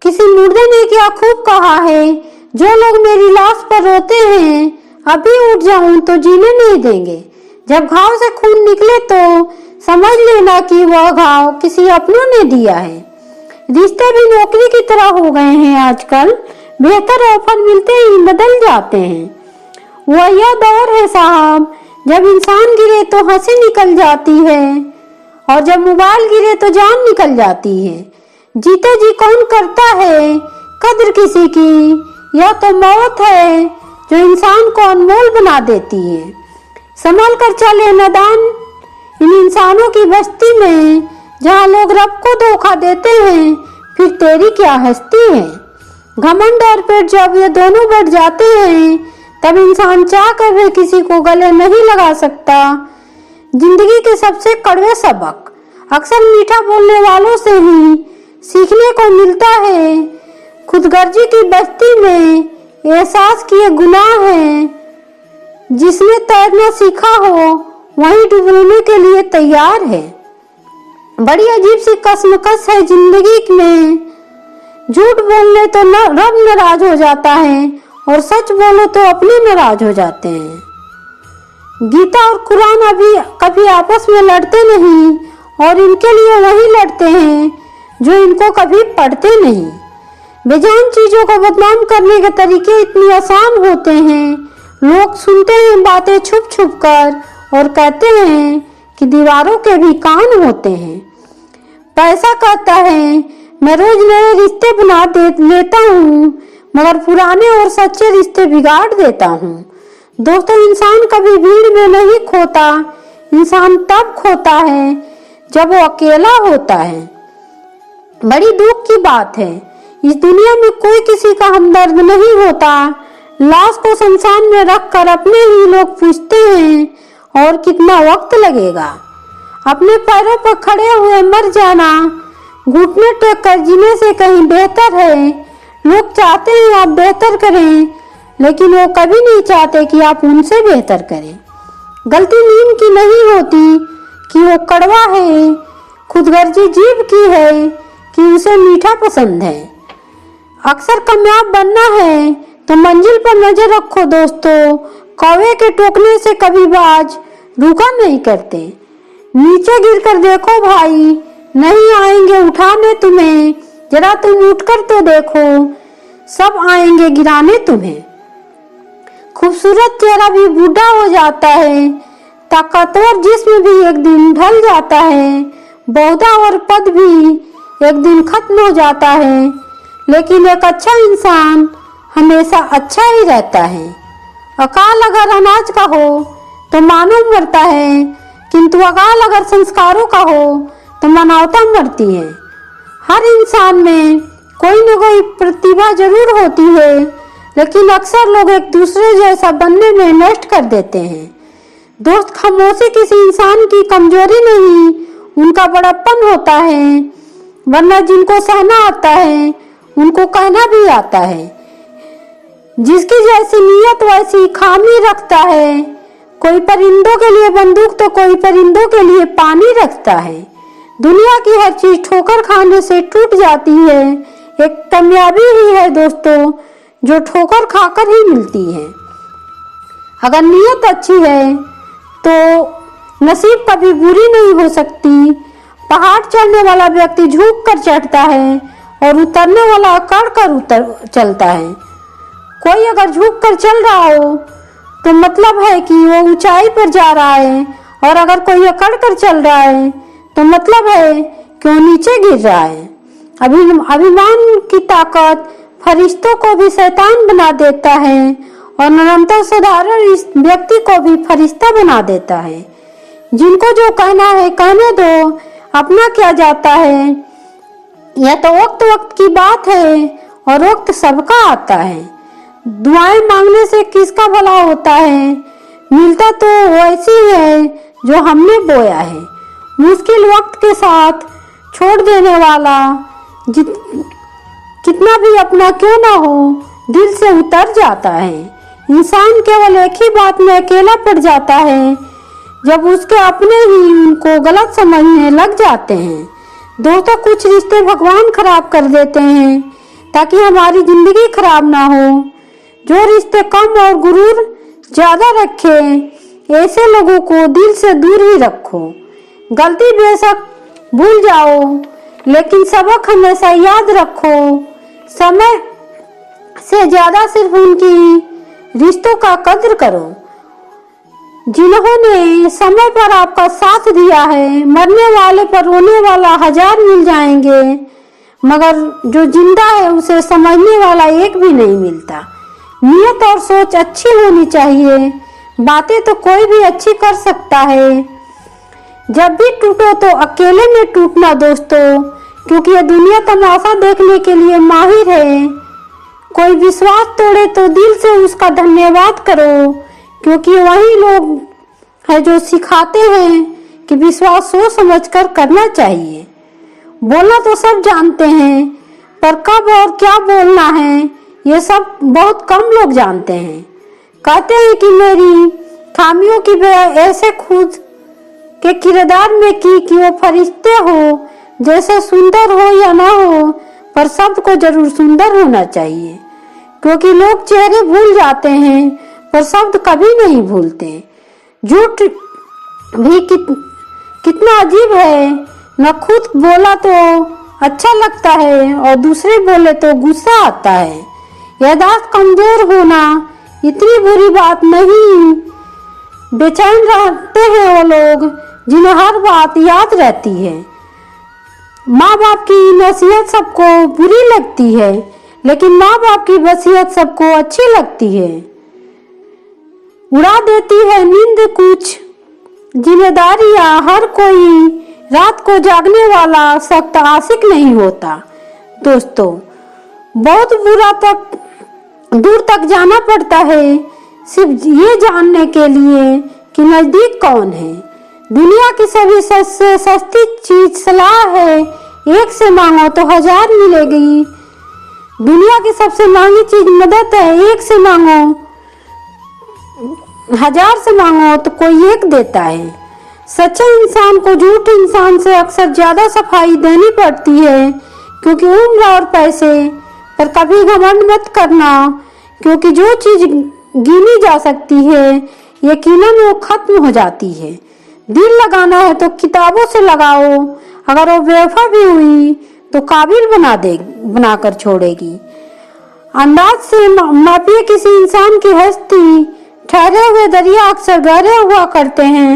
किसी मुर्दे ने क्या खूब कहा है, जो लोग मेरी लाश पर रोते हैं, अभी उठ जाऊं तो जीने नहीं देंगे। जब घाव से खून निकले तो समझ लेना कि वह घाव किसी अपनों ने दिया है। रिश्ते भी नौकरी की तरह हो गए हैं आजकल, बेहतर ऑफर मिलते ही बदल जाते हैं। वह यह दौर है साहब, जब इंसान गिरे तो हंसी निकल जाती है और जब मोबाइल गिरे तो जान निकल जाती है। जीते जी कौन करता है कद्र किसी की, यह तो मौत है जो इंसान को अनमोल बना देती है। संभल कर चले नादान इन इंसानों की बस्ती में, जहाँ लोग रब को धोखा देते हैं, फिर तेरी क्या हस्ती है। घमंड और पेट जब ये दोनों बढ़ जाते हैं, तब इंसान चाह कर भी किसी को गले नहीं लगा सकता। जिंदगी के सबसे कड़वे सबक अक्सर मीठा बोलने वालों से ही सीखने को मिलता है। खुदगर्जी की बस्ती में एहसास किए गुनाह है, जिसने तैरना सीखा हो वही डूबने के लिए तैयार है। बड़ी अजीब सी कसमकस है जिंदगी में, झूठ बोलने तो रब नाराज हो जाता है और सच बोलो तो अपने नाराज हो जाते हैं। गीता और कुरान अभी कभी आपस में लड़ते नहीं और इनके लिए वही लड़ते हैं जो इनको कभी पढ़ते नहीं। बेजान चीजों को बदनाम करने के तरीके इतने आसान होते हैं। लोग सुनते हैं बातें छुप छुप कर और कहते हैं कि दीवारों के भी कान होते हैं। पैसा कहता है मैं रोज नए रिश्ते बना लेता हूँ, मगर पुराने और सच्चे रिश्ते बिगाड़ देता हूँ। दोस्तों, इंसान कभी भीड़ में नहीं खोता, इंसान तब खोता है जब वो अकेला होता है। बड़ी दुख की बात है, इस दुनिया में कोई किसी का हमदर्द नहीं होता। लाश को शमशान में रखकर अपने ही लोग पूछते हैं और कितना वक्त लगेगा। अपने पैरों पर खड़े हुए मर जाना घुटने टेक कर जीने से कहीं बेहतर है। लोग चाहते हैं आप बेहतर करें, लेकिन वो कभी नहीं चाहते कि आप उनसे बेहतर करें। गलती नीम की नहीं होती कि वो कड़वा है, खुदगर्जी जीभ की है कि उसे मीठा पसंद है। अक्सर कामयाब बनना है तो मंजिल पर नजर रखो दोस्तों। कौवे के टोकने से कभी बाज रुका नहीं करते। नीचे गिरकर देखो भाई, नहीं आएंगे उठाने तुम्हें। जरा तुम उठकर तो देखो, सब आएंगे गिराने तुम्हें। खूबसूरत चेहरा भी बूढ़ा हो जाता है, ताकतवर जिस्म भी एक दिन ढल जाता है, बहुधा और पद भी एक दिन खत्म हो जाता है, लेकिन एक अच्छा इंसान हमेशा अच्छा ही रहता है। अकाल अगर अनाज का हो तो मानव मरता है, किंतु अकाल अगर संस्कारों का हो तो मानवता मरती है। हर इंसान में कोई न कोई प्रतिभा जरूर होती है, लेकिन अक्सर लोग एक दूसरे जैसा बनने में नष्ट कर देते हैं। दोस्त, खामोशी किसी इंसान की कमजोरी नहीं, उनका बड़प्पन होता है। वरना जिनको सहना आता है उनको कहना भी आता है। जिसकी जैसी नीयत वैसी खामी रखता है। कोई परिंदों के लिए बंदूक तो कोई परिंदों के लिए पानी रखता है। दुनिया की हर चीज ठोकर खाने से टूट जाती है। एक कामयाबी ही है दोस्तों जो ठोकर खाकर ही मिलती है। अगर नीयत अच्छी है तो नसीब कभी बुरी नहीं हो सकती। पहाड़ चढ़ने वाला व्यक्ति झुक कर चढ़ता है और उतरने वाला अकड़ कर चलता है। कोई अगर झुक कर चल रहा हो तो मतलब है कि वो ऊंचाई पर जा रहा है, और अगर कोई अकड़ कर चल रहा है तो मतलब है कि वो नीचे गिर रहा है। अभिमान की ताकत फरिश्तों को भी शैतान बना देता है और नरमता साधारण व्यक्ति को भी फरिश्ता बना देता है। जिनको जो कहना है कहने दो, अपना क्या जाता है। यह तो वक्त वक्त की बात है और वक्त सबका आता है। दुआएं मांगने से किसका भला होता है, मिलता तो वैसी है जो हमने बोया है। मुश्किल वक्त के साथ छोड़ देने वाला कितना भी अपना क्यों ना हो दिल से उतर जाता है। इंसान केवल एक ही बात में अकेला पड़ जाता है, जब उसके अपने ही उनको गलत समझने लग जाते हैं। दोस्तों, कुछ रिश्ते भगवान खराब कर देते हैं, ताकि हमारी जिंदगी खराब ना हो। जो रिश्ते कम और गुरूर ज्यादा रखे, ऐसे लोगों को दिल से दूर ही रखो। गलती बेशक भूल जाओ, लेकिन सबक हमेशा याद रखो। समय से ज्यादा सिर्फ उनकी रिश्तों का कद्र करो जिन्होंने समय पर आपका साथ दिया है। मरने वाले पर रोने वाला 1000 मिल जाएंगे, मगर जो जिंदा है उसे समझने वाला एक भी नहीं मिलता। नियत और सोच अच्छी होनी चाहिए। बातें तो कोई भी अच्छी कर सकता है। जब भी टूटो तो अकेले में टूटना दोस्तों, क्योंकि ये दुनिया तमाशा देखने के लिए माहिर है। कोई विश्वास तोड़े तो दिल से उसका धन्यवाद करो, क्योंकि वही लोग हैं जो सिखाते हैं कि विश्वास सोच समझकर करना चाहिए। बोलना तो सब जानते हैं, पर कब और क्या बोलना है ये सब बहुत कम लोग जानते हैं। कहते हैं कि मेरी खामियों की वजह ऐसे खुद के किरदार में की कि वो फरिश्ते हो जैसे सुंदर हो या ना हो, पर शब्द को जरूर सुंदर होना चाहिए। क्योंकि लोग चेहरे भूल जाते हैं पर शब्द कभी नहीं भूलते। झूठ भी कितना अजीब है, न खुद बोला तो अच्छा लगता है और दूसरे बोले तो गुस्सा आता है। याददाश्त कमजोर होना इतनी बुरी बात नहीं। बेचैन रहते हैं वो लोग जिन्हें हर बात याद रहती है। माँ बाप की नसीहत सबको बुरी लगती है, लेकिन माँ बाप की वसीयत सबको अच्छी लगती है। उड़ा देती है नींद कुछ जिम्मेदारियां। हर कोई रात को जागने वाला सख्त आशिक नहीं होता दोस्तों। बहुत दूर तक जाना पड़ता है सिर्फ ये जानने के लिए कि नजदीक कौन है। दुनिया की सभी सस्ती चीज सलाह है, एक से मांगो तो 1000 मिलेगी। दुनिया की सबसे महंगी चीज मदद है, एक से मांगो 1000 से मांगो तो कोई एक देता है। सच्चे इंसान को झूठे इंसान से अक्सर ज्यादा सफाई देनी पड़ती है, क्योंकि उम्र और पैसे पर कभी घमंड मत करना, क्योंकि जो चीज गिनी जा सकती है यकीनन वो खत्म हो जाती है। दिल लगाना है तो किताबों से लगाओ, अगर वो बेवफा भी हुई तो काबिल बनाकर छोड़ेगी। अंदाज से मापिए किसी इंसान की हस्ती। ठहरे हुए दरिया अक्सर गहरे हुआ करते हैं।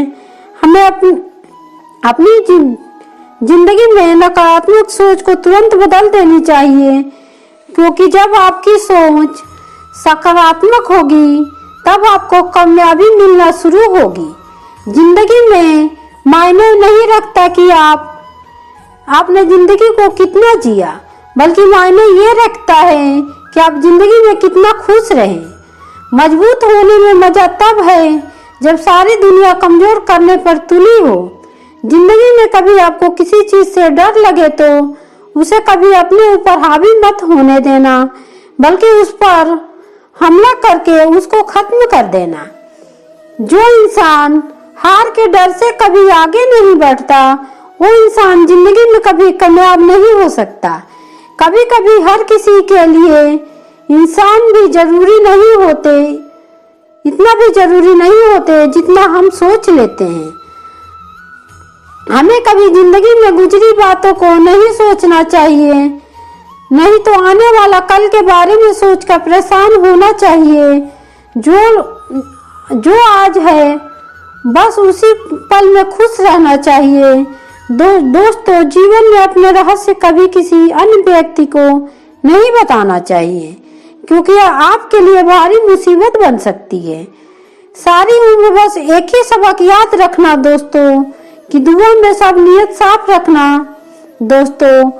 हमें अपनी जिंदगी में नकारात्मक सोच को तुरंत बदल देनी चाहिए, क्योंकि जब आपकी सोच सकारात्मक होगी तब आपको कामयाबी मिलना शुरू होगी। जिंदगी में मायने नहीं रखता कि आपने जिंदगी को कितना जिया, बल्कि मायने ये रखता है कि आप जिंदगी में कितना खुश रहे। मजबूत होने में मजा तब है जब सारी दुनिया कमजोर करने पर तुली हो। जिंदगी में कभी आपको किसी चीज से डर लगे तो उसे कभी अपने ऊपर हावी मत होने देना, बल्कि उस पर हमला करके उसको खत्म कर देना। जो इंसान हार के डर से कभी आगे नहीं बढ़ता, वो इंसान जिंदगी में कभी कामयाब नहीं हो सकता। कभी कभी हर किसी के लिए इंसान भी जरूरी नहीं होते, इतना भी जरूरी नहीं होते जितना हम सोच लेते हैं। हमें कभी जिंदगी में गुजरी बातों को नहीं सोचना चाहिए, नहीं तो आने वाला कल के बारे में सोचकर परेशान होना चाहिए। जो आज है बस उसी पल में खुश रहना चाहिए। दोस्तों, जीवन में अपने रहस्य कभी किसी अन्य व्यक्ति को नहीं बताना चाहिए, क्योंकि यह आपके लिए भारी मुसीबत बन सकती है। सारी उम्र बस एक ही सबक याद रखना दोस्तों, कि दुआ में सब नियत साफ रखना। दोस्तों,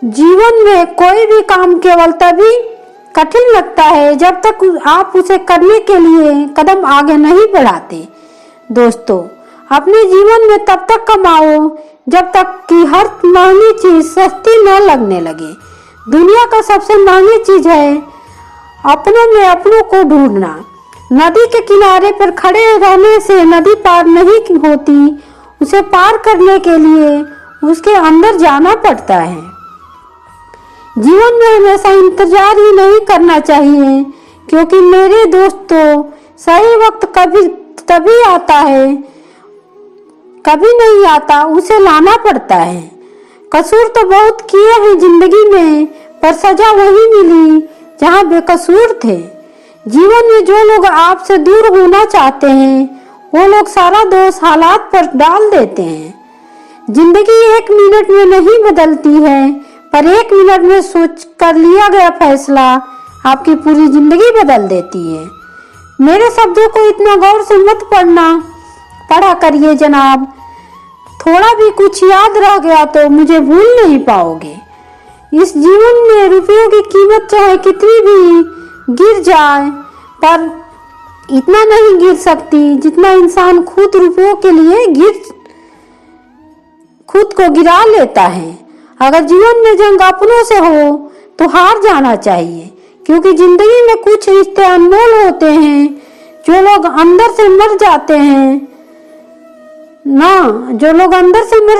जीवन में कोई भी काम केवल तभी कठिन लगता है जब तक आप उसे करने के लिए कदम आगे नहीं बढ़ाते। दोस्तों, अपने जीवन में तब तक कमाओ जब तक कि हर महंगी चीज सस्ती न लगने लगे। दुनिया का सबसे महंगी चीज है अपनों में अपनों को ढूंढना। नदी के किनारे पर खड़े रहने से नदी पार नहीं होती, उसे पार करने के लिए उसके अंदर जाना पड़ता है। जीवन में हमेशा इंतजार ही नहीं करना चाहिए, क्योंकि मेरे दोस्तों सही वक्त कभी तभी आता है, कभी नहीं आता, उसे लाना पड़ता है। कसूर तो बहुत किए हैं जिंदगी में, पर सजा वही मिली जहाँ बेकसूर थे। जीवन में जो लोग आपसे दूर होना चाहते हैं, वो लोग सारा दोष हालात पर डाल देते हैं। जिंदगी 1 मिनट में नहीं बदलती है, पर 1 मिनट में सोच कर लिया गया फैसला आपकी पूरी जिंदगी बदल देती है। मेरे शब्दों को इतना गौर से मत पढ़ा करिए जनाब। थोड़ा भी कुछ याद रह गया तो मुझे भूल नहीं पाओगे। इस जीवन में रुपयों की कीमत चाहे कितनी भी गिर जाए, पर इतना नहीं गिर सकती जितना इंसान खुद रुपयों के लिए खुद को गिरा लेता है। अगर जीवन में जंग अपनों से हो तो हार जाना चाहिए, क्योंकि जिंदगी में कुछ रिश्ते अनमोल होते हैं। जो लोग अंदर से मर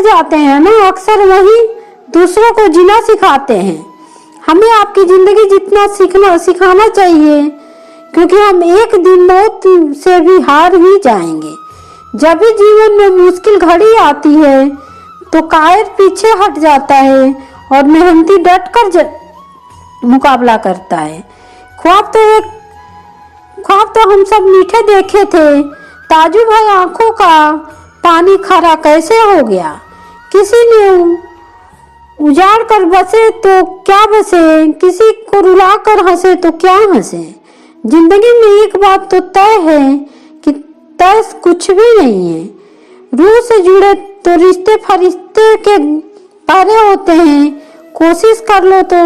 जाते हैं ना, अक्सर वही दूसरों को जीना सिखाते हैं। हमें आपकी जिंदगी जितना सिखाना चाहिए, क्योंकि हम एक दिन मौत से भी हार ही जाएंगे। जब भी जीवन में मुश्किल घड़ी आती है तो कायर पीछे हट जाता है और मेहनती डटकर मुकाबला करता है। ख्वाब तो हम सब मीठे देखे थे। ताजू भाई आंखों का पानी खारा कैसे हो गया? किसी ने उजाड़ कर बसे तो क्या बसे, किसी को रुला कर हंसे तो क्या हंसे। जिंदगी में एक बात तो तय है कि तय कुछ भी नहीं है। रूह से जुड़े तो रिश्ते फरिश्ते के पहरे होते हैं। कोशिश कर लो तो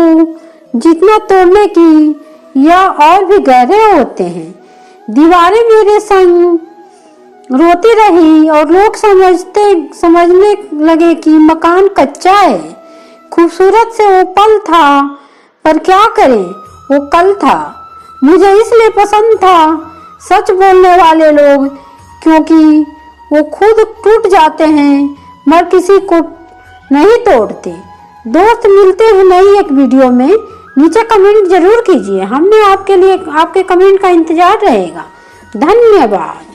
जितना तोड़ने की या और भी गहरे होते हैं। दीवारें मेरे संग रोती रही और लोग समझने लगे कि मकान कच्चा है। खूबसूरत से वो पल था, पर क्या करें, वो कल था। मुझे इसलिए पसंद था सच बोलने वाले लोग, क्योंकि वो खुद टूट जाते हैं मगर किसी को नहीं तोड़ते। दोस्त, मिलते हैं नई एक वीडियो में। नीचे कमेंट जरूर कीजिए, हमने आपके लिए आपके कमेंट का इंतजार रहेगा। धन्यवाद।